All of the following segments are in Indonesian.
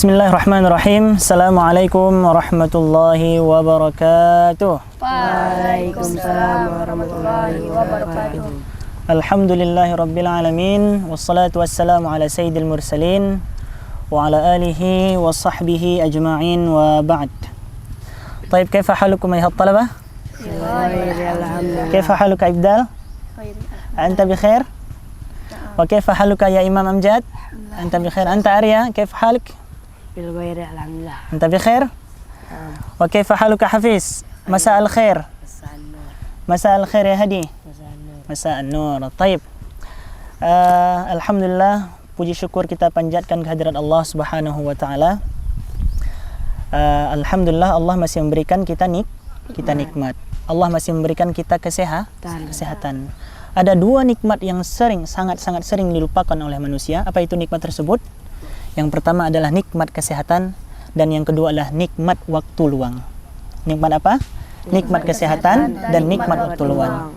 Bismillahirrahmanirrahim. Assalamualaikum warahmatullahi wabarakatuh. Waalaikumsalam warahmatullahi wabarakatuh. Alhamdulillahi rabbil alamin. Wassalatu wassalamu ala sayyidil mursalin wa ala alihi wa sahbihi ajma'in wa ba'd. Taib, kaifa halukum ayuhat talabah? Kaifa haluka Ibdal? Anta bi khair? Wa kaifa haluka ya Imam Amjad? Anta bi khair. Anta Arya, kaifa haluk? Alhamdulillah. أنت بخير؟ وكيف حالك حفيظ؟ مساء الخير. مساء الخير يا هدي. مساء النور. طيب. Alhamdulillah, puji syukur kita panjatkan kehadirat Allah Subhanahu wa taala. Alhamdulillah, Allah masih memberikan kita nikmat. Allah masih memberikan kita kesehatan. Ada dua nikmat yang sangat sering dilupakan oleh manusia. Apa itu nikmat tersebut? Yang pertama adalah nikmat kesehatan, dan yang kedua adalah nikmat waktu luang. Nikmat apa? Nikmat kesehatan dan nikmat waktu luang.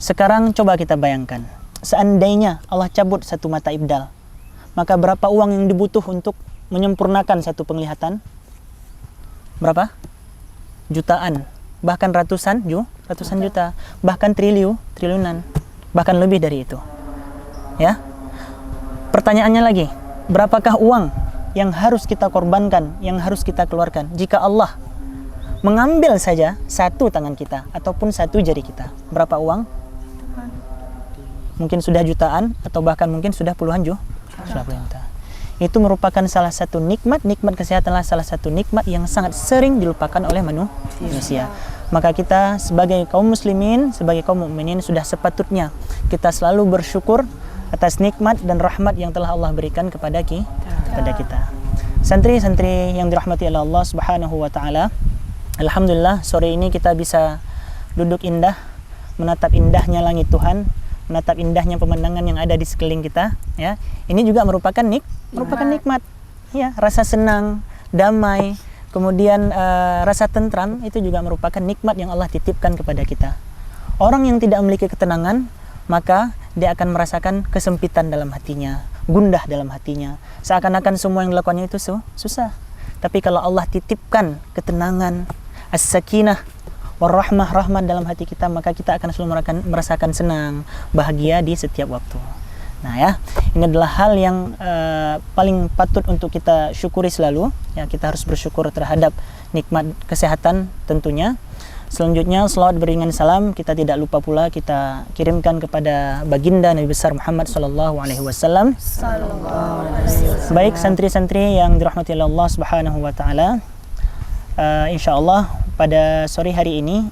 Sekarang coba kita bayangkan, seandainya Allah cabut satu mata Ibdal, maka berapa uang yang dibutuh untuk menyempurnakan satu penglihatan? Berapa? Jutaan, bahkan ratusan juta, bahkan triliunan, bahkan lebih dari itu. Ya. Pertanyaannya lagi, berapakah uang yang harus kita korbankan, yang harus kita keluarkan jika Allah mengambil saja satu tangan kita ataupun satu jari kita? Berapa uang? Mungkin sudah jutaan atau bahkan mungkin sudah puluhan juta. Itu merupakan salah satu nikmat kesehatanlah salah satu nikmat yang sangat sering dilupakan oleh manusia. Maka kita sebagai kaum muslimin, sebagai kaum mukminin sudah sepatutnya kita selalu bersyukur atas nikmat dan rahmat yang telah Allah berikan kepada kita. Santri-santri yang dirahmati oleh Allah Subhanahu wa taala, alhamdulillah sore ini kita bisa duduk indah, menatap indahnya langit Tuhan, menatap indahnya pemandangan yang ada di sekeliling kita, ya. Ini juga merupakan nikmat. Ya, rasa senang, damai, kemudian rasa tentram itu juga merupakan nikmat yang Allah titipkan kepada kita. Orang yang tidak memiliki ketenangan, maka dia akan merasakan kesempitan dalam hatinya, gundah dalam hatinya. Seakan-akan semua yang dilakukannya itu susah. Tapi kalau Allah titipkan ketenangan, as-sakinah, warahmah, rahmat dalam hati kita, maka kita akan selalu merasakan senang, bahagia di setiap waktu. Nah ya, ini adalah hal yang paling patut untuk kita syukuri selalu. Ya, kita harus bersyukur terhadap nikmat kesehatan tentunya. Selanjutnya, selawat beriringan salam kita tidak lupa pula kita kirimkan kepada baginda Nabi besar Muhammad sallallahu alaihi wasallam. Baik santri-santri yang dirahmati Allah Subhanahu wa taala, insyaallah pada sore hari ini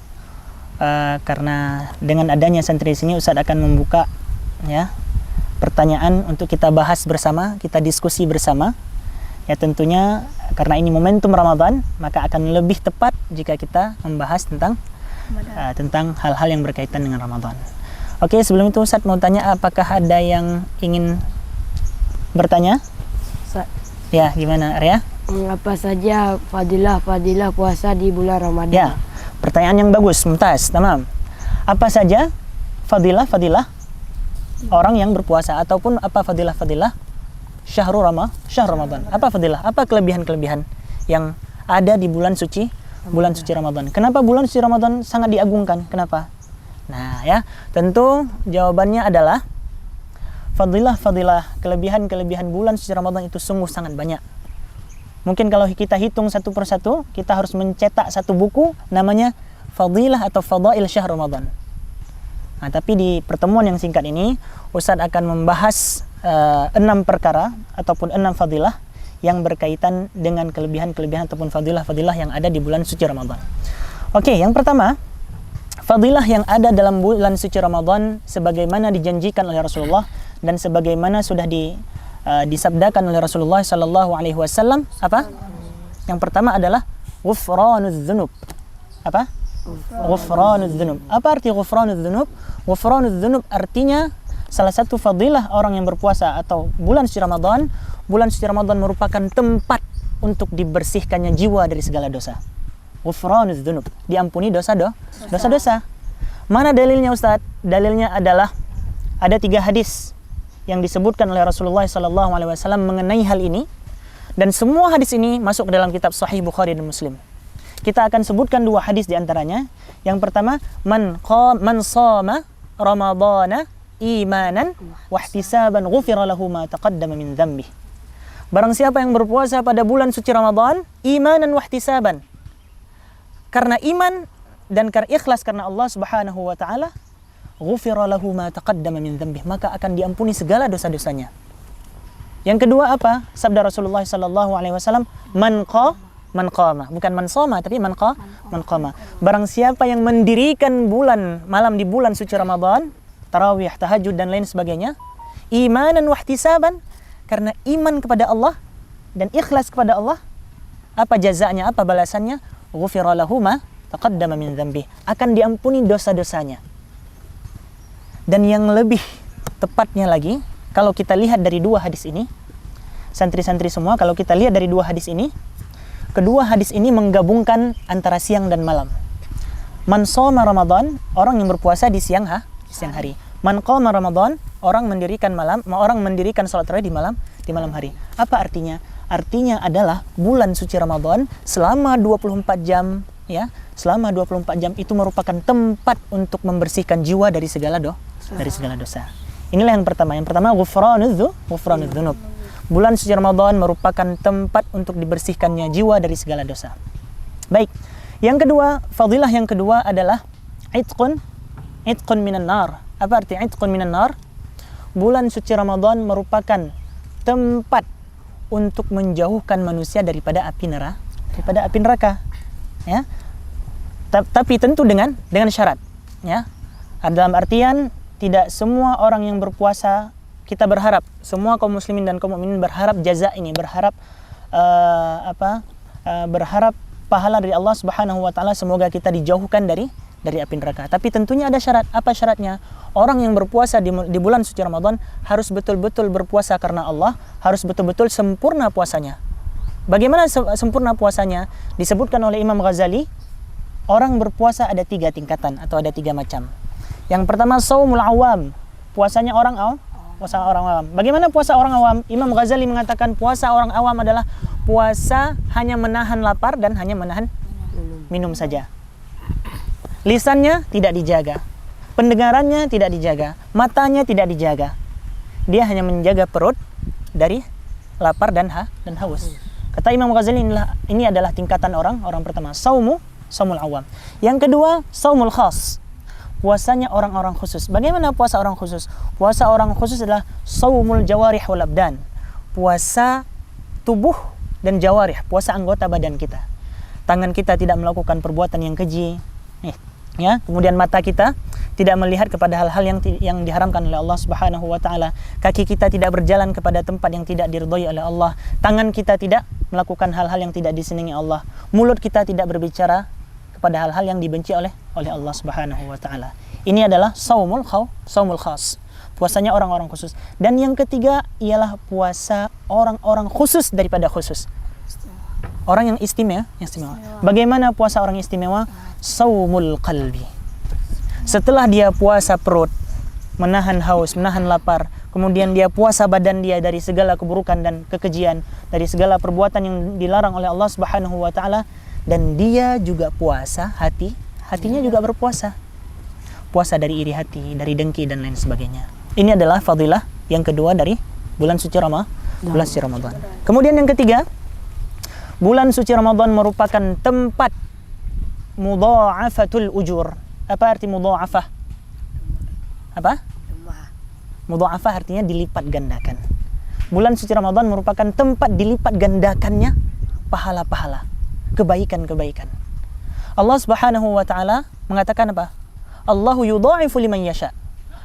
karena dengan adanya santri di sini, Ustaz akan membuka ya pertanyaan untuk kita bahas bersama, kita diskusi bersama. Ya, tentunya karena ini momentum Ramadan, maka akan lebih tepat jika kita membahas tentang hal-hal yang berkaitan dengan Ramadan. Oke, sebelum itu Ustaz mau tanya, apakah ada yang ingin bertanya? Ya, gimana Arya? Apa saja fadilah puasa di bulan Ramadan? Ya, pertanyaan yang bagus, mumtaz, tamam. Apa saja fadilah orang yang berpuasa, ataupun apa fadilah syahr Ramadan? Apa fadilah? Apa kelebihan-kelebihan yang ada di bulan suci Ramadan? Kenapa bulan suci Ramadan sangat diagungkan? Kenapa? Nah, ya, tentu jawabannya adalah fadilah, kelebihan bulan suci Ramadan itu sungguh sangat banyak. Mungkin kalau kita hitung satu persatu, kita harus mencetak satu buku namanya Fadilah atau Fadail Syahr Ramadan. Nah, tapi di pertemuan yang singkat ini, Ustaz akan membahas 6 perkara ataupun 6 fadilah yang berkaitan dengan kelebihan-kelebihan ataupun fadilah-fadilah yang ada di bulan suci Ramadan. Oke, yang pertama, fadilah yang ada dalam bulan suci Ramadan sebagaimana dijanjikan oleh Rasulullah dan sebagaimana sudah disabdakan oleh Rasulullah sallallahu alaihi wasallam, apa? Yang pertama adalah ghufranudz dzunub. Apa? Ghufranudz dzunub. Apa arti ghufranudz dzunub? Ghufranudz dzunub artinya salah satu fadilah orang yang berpuasa atau bulan suci Ramadan merupakan tempat untuk dibersihkannya jiwa dari segala dosa. Ghufranudz dzunub, diampuni dosa-dosa. Mana dalilnya Ustaz? Dalilnya adalah ada 3 hadis yang disebutkan oleh Rasulullah SAW mengenai hal ini. Dan semua hadis ini masuk ke dalam kitab Sahih Bukhari dan Muslim. Kita akan sebutkan 2 hadis di antaranya. Yang pertama, man shama ramadhana imanan wa ihtisaban ghufira lahu ma taqaddama min dhanbih. Barang siapa yang berpuasa pada bulan suci Ramadan, imanan wa ihtisaban, karena iman dan karena ikhlas karena Allah Subhanahu wa taala, ghufira lahu ma taqaddama min dhanbih, maka akan diampuni segala dosa-dosanya. Yang kedua apa? Sabda Rasulullah sallallahu alaihi wasallam, man qama, bukan man shoma tapi man qama. Barang siapa yang mendirikan malam di bulan suci Ramadan, tarawih, tahajud dan lain sebagainya, imanan wa ihtisaban, karena iman kepada Allah dan ikhlas kepada Allah, apa jazanya, apa balasannya? Ghufira lahu ma taqaddama min dhanbih, akan diampuni dosa-dosanya. Dan yang lebih tepatnya lagi, kalau kita lihat dari 2 hadis ini, santri-santri semua, kalau kita lihat dari 2 hadis ini, kedua hadis ini menggabungkan antara siang dan malam. Man shoma Ramadan, orang yang berpuasa di siang hari. Man qama Ramadan, orang mendirikan salat tarawih di malam hari. Apa artinya? Artinya adalah bulan suci Ramadan selama 24 jam, ya, selama 24 jam itu merupakan tempat untuk membersihkan jiwa dari segala dosa. Inilah yang pertama. Yang pertama, ghufranudz dzunub. Bulan suci Ramadan merupakan tempat untuk dibersihkannya jiwa dari segala dosa. Baik. Yang kedua, fadilah yang kedua adalah itqun minan nar. Apa arti itqun minan nar? Bulan suci Ramadan merupakan tempat untuk menjauhkan manusia daripada api neraka. Ya. Tapi tentu dengan syarat, ya. Dalam artian tidak semua orang yang berpuasa, kita berharap, semua kaum muslimin dan kaum mukminin berharap jaza ini, berharap pahala dari Allah Subhanahu wa taala, semoga kita dijauhkan dari api neraka. Tapi tentunya ada syarat. Apa syaratnya? Orang yang berpuasa di bulan suci Ramadan harus betul-betul berpuasa karena Allah, harus betul-betul sempurna puasanya. Bagaimana sempurna puasanya? Disebutkan oleh Imam Ghazali, orang berpuasa ada 3 tingkatan atau ada 3 macam. Yang pertama, shaumul awam, puasanya orang awam. Bagaimana puasa orang awam? Imam Ghazali mengatakan puasa orang awam adalah puasa hanya menahan lapar dan hanya menahan minum saja. Lisannya tidak dijaga, pendengarannya tidak dijaga, matanya tidak dijaga. Dia hanya menjaga perut dari lapar dan haus. Kata Imam Ghazali, ini adalah tingkatan orang pertama, shaumul awam. Yang kedua, shaumul khas, puasanya orang-orang khusus. Bagaimana puasa orang khusus? Puasa orang khusus adalah shaumul jawarih wal abdan, puasa tubuh dan jawarih, puasa anggota badan kita. Tangan kita tidak melakukan perbuatan yang keji, ya. Kemudian mata kita tidak melihat kepada hal-hal yang diharamkan oleh Allah Subhanahu wa taala. Kaki kita tidak berjalan kepada tempat yang tidak diridhai oleh Allah. Tangan kita tidak melakukan hal-hal yang tidak disenangi Allah. Mulut kita tidak berbicara kepada hal-hal yang dibenci oleh Allah Subhanahu wa taala. Ini adalah shaumul khas, puasanya orang-orang khusus. Dan yang ketiga ialah puasa orang-orang khusus daripada khusus. Orang yang istimewa. Bagaimana puasa orang istimewa? Shaumul qalbi. Setelah dia puasa perut, menahan haus, menahan lapar, kemudian dia puasa badan dia dari segala keburukan dan kekejian, dari segala perbuatan yang dilarang oleh Allah Subhanahu wa taala, dan dia juga puasa hatinya juga berpuasa. Puasa dari iri hati, dari dengki dan lain sebagainya. Ini adalah fadilah yang kedua dari bulan suci Ramadan. Kemudian yang ketiga, bulan suci Ramadan merupakan tempat mudha'afatul ujur. Apa arti mudha'afah? Apa? Mudha'afah artinya dilipat gandakan. Bulan suci Ramadan merupakan tempat dilipat gandakannya pahala-pahala, kebaikan-kebaikan. Allah Subhanahu wa taala mengatakan apa? Allahu yudha'ifu liman yasha.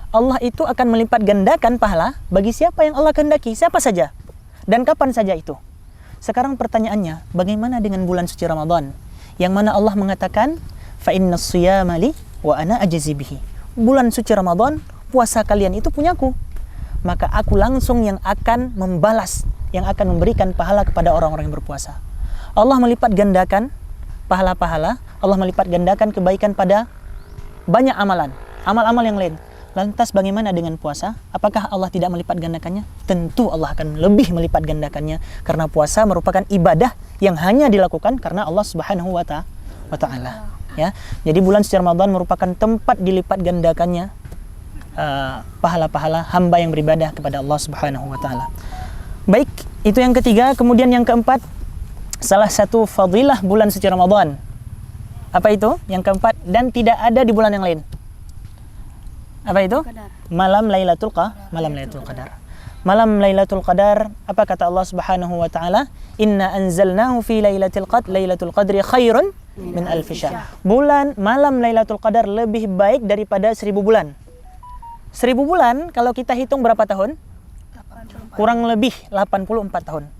Allah itu akan melipat gandakan pahala bagi siapa yang Allah kehendaki, siapa saja dan kapan saja itu. Sekarang pertanyaannya, bagaimana dengan bulan suci Ramadan yang mana Allah mengatakan fa innas siyama li wa ana ajzi bihi. Bulan suci Ramadan, puasa kalian itu punyaku, maka aku langsung yang akan membalas, yang akan memberikan pahala kepada orang-orang yang berpuasa. Allah melipat gandakan pahala-pahala, Allah melipat gandakan kebaikan pada banyak amalan, amal-amal yang lain. Lantas bagaimana dengan puasa? Apakah Allah tidak melipat gandakannya? Tentu Allah akan lebih melipat gandakannya, karena puasa merupakan ibadah yang hanya dilakukan karena Allah Subhanahu wa Ta'ala. Ya. Jadi bulan suci Ramadan merupakan tempat dilipat gandakannya pahala-pahala hamba yang beribadah kepada Allah Subhanahu wa Ta'ala. Baik, itu yang ketiga. Kemudian yang keempat, salah satu fadilah bulan suci Ramadan. Apa itu? Yang keempat, dan tidak ada di bulan yang lain. Apa itu? Malam Lailatul Qadar. Malam Lailatul Qadar, apa kata Allah Subhanahu wa Ta'ala? Inna anzalnahu fi Lailatul Qadri khairun min alfi syahr. Malam Lailatul Qadar lebih baik daripada 1000 bulan. 1000 bulan kalau kita hitung berapa tahun? Kurang lebih 84 tahun.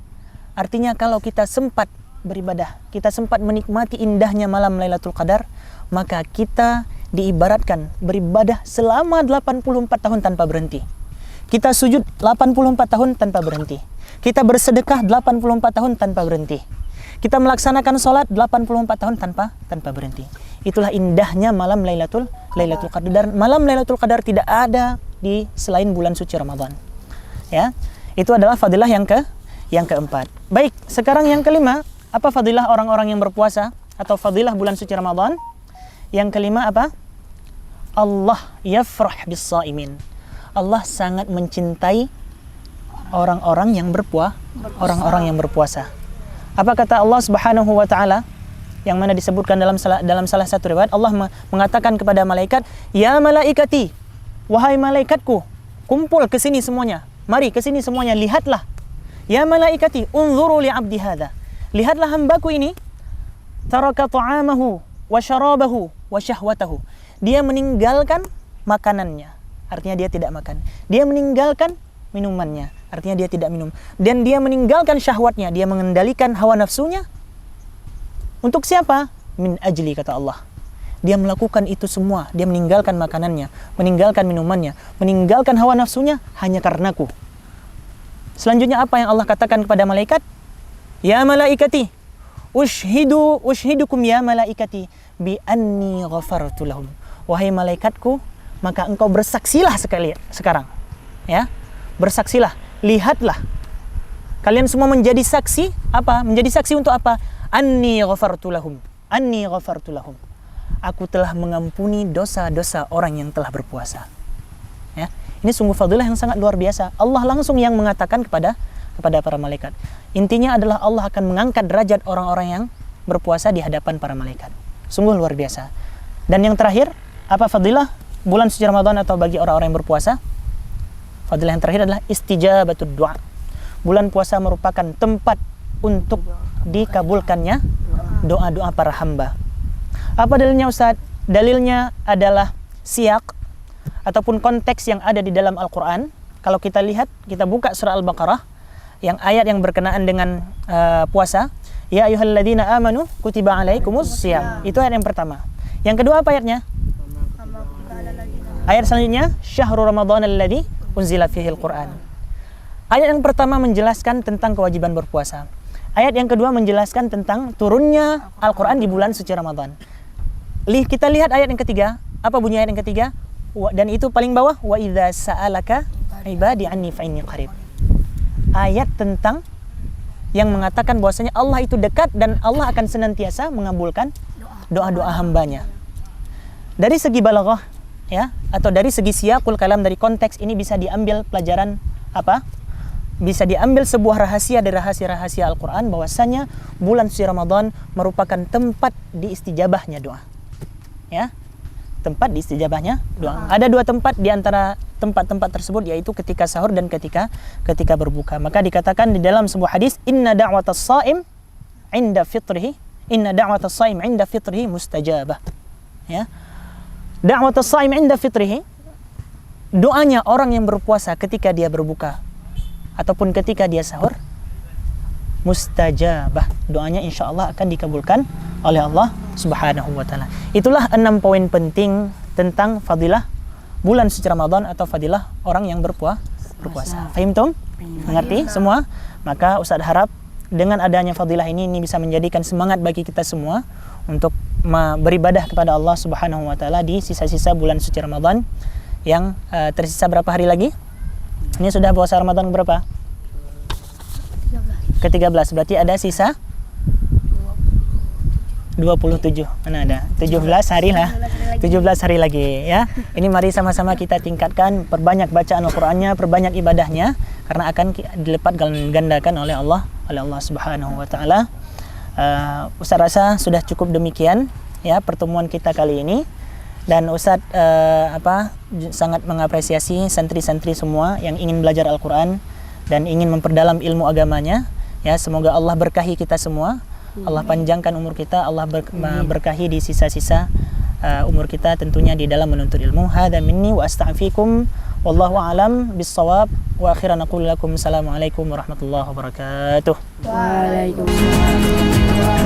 Artinya kalau kita sempat beribadah, kita sempat menikmati indahnya malam Lailatul Qadar, maka kita diibaratkan beribadah selama 84 tahun tanpa berhenti. Kita sujud 84 tahun tanpa berhenti. Kita bersedekah 84 tahun tanpa berhenti. Kita melaksanakan sholat 84 tahun tanpa berhenti. Itulah indahnya malam Lailatul Qadar. Dan malam Lailatul Qadar tidak ada di selain bulan suci Ramadan. Ya. Itu adalah fadilah yang keempat. Baik, sekarang yang kelima, apa fadilah orang-orang yang berpuasa atau fadilah bulan suci Ramadan? Yang kelima apa? Allah yafrah bis-shaimin. Allah sangat mencintai orang-orang yang berpuasa. Apa kata Allah Subhanahu wa Ta'ala yang mana disebutkan dalam salah satu riwayat? Allah mengatakan kepada malaikat, "Ya malaikati, wahai malaikatku, kumpul ke sini semuanya. Mari ke sini semuanya, lihatlah. Ya malaikati, unzuru li 'abdi hadza. Lihatlah hambaku ini, taraka ta'amahu wa syarabahu wa syahwatahu." Dia meninggalkan makanannya, artinya dia tidak makan. Dia meninggalkan minumannya, artinya dia tidak minum. Dan dia meninggalkan syahwatnya, dia mengendalikan hawa nafsunya. Untuk siapa? Min ajli, kata Allah. Dia melakukan itu semua, dia meninggalkan makanannya, meninggalkan minumannya, meninggalkan hawa nafsunya hanya karenaku. Selanjutnya apa yang Allah katakan kepada malaikat? Ya malaikati, ushidukum ya malaikati bi anni ghafartu lahum. Wahai malaikatku, maka engkau bersaksilah sekarang. Ya. Bersaksilah, lihatlah. Kalian semua menjadi saksi apa? Menjadi saksi untuk apa? Anni ghafartu lahum. Aku telah mengampuni dosa-dosa orang yang telah berpuasa. Ya. Ini sungguh fadilah yang sangat luar biasa. Allah langsung yang mengatakan kepada para malaikat. Intinya adalah Allah akan mengangkat derajat orang-orang yang berpuasa di hadapan para malaikat. Sungguh luar biasa. Dan yang terakhir, apa fadilah bulan suci Ramadan atau bagi orang-orang yang berpuasa? Fadilah yang terakhir adalah istijabatud du'a. Bulan puasa merupakan tempat untuk dikabulkannya doa-doa para hamba. Apa dalilnya Ustaz? Dalilnya adalah siyak ataupun konteks yang ada di dalam Al-Quran. Kalau kita lihat, kita buka surah Al-Baqarah, yang ayat yang berkenaan dengan puasa. Ya ayyuhalladzina amanu kutiba alaikumus syiyam. Itu ayat yang pertama. Yang kedua apa ayatnya? Ayat selanjutnya, syahrul ramadhan alladzi unzila fihil Qur'an. Ayat yang pertama menjelaskan tentang kewajiban berpuasa. Ayat yang kedua menjelaskan tentang turunnya Al-Quran di bulan suci Ramadan. Kita lihat ayat yang ketiga. Apa bunyi ayat yang ketiga? Dan itu paling bawah, wa idza sa'alaka ibadi anni fa inni qarib. Ayat tentang yang mengatakan bahwasanya Allah itu dekat dan Allah akan senantiasa mengabulkan doa-doa hambanya. Dari segi balaghah, ya, atau dari segi siyaqul kalam, dari konteks ini bisa diambil pelajaran apa? Bisa diambil sebuah rahasia dari rahasia-rahasia Al-Quran, bahwasanya bulan suci Ramadan merupakan tempat diistijabahnya doa. Ya, tempat diistijabahnya doa. Ada dua tempat di antara tempat-tempat tersebut, yaitu ketika sahur dan ketika berbuka. Maka dikatakan di dalam sebuah hadis, inna da'watas shaim 'inda fitrihi mustajabah. Ya. Da'watas shaim 'inda fitrihi, doanya orang yang berpuasa ketika dia berbuka ataupun ketika dia sahur, mustajabah. Doanya insya Allah akan dikabulkan oleh Allah Subhanahu wa Ta'ala. Itulah 6 poin penting tentang fadilah bulan suci Ramadan atau fadilah orang yang berpuasa. Fahimtum? Mengerti semua? Maka Ustaz harap dengan adanya fadilah ini bisa menjadikan semangat bagi kita semua untuk beribadah kepada Allah Subhanahu wa Ta'ala di sisa-sisa bulan suci Ramadan yang tersisa berapa hari lagi? Ini sudah puasa Ramadan berapa? 13. Berarti ada sisa 27. Mana ada? 17 hari lah. 17 hari lagi ya. Ini mari sama-sama kita tingkatkan, perbanyak bacaan Al-Qur'annya, perbanyak ibadahnya karena akan dilipat gandakan oleh Allah Subhanahu wa taala. Ustaz rasa sudah cukup demikian ya pertemuan kita kali ini. Dan Ustaz sangat mengapresiasi santri-santri semua yang ingin belajar Al-Qur'an dan ingin memperdalam ilmu agamanya. Ya, semoga Allah berkahi kita semua. Allah panjangkan umur kita, Allah berkahi di sisa-sisa umur kita tentunya di dalam menuntut ilmu. Hadza minni wa astaghfirukum wallahu a'lam bis-shawab wa akhiran aqulu lakum assalamualaikum warahmatullahi wabarakatuh. Waalaikumsalam.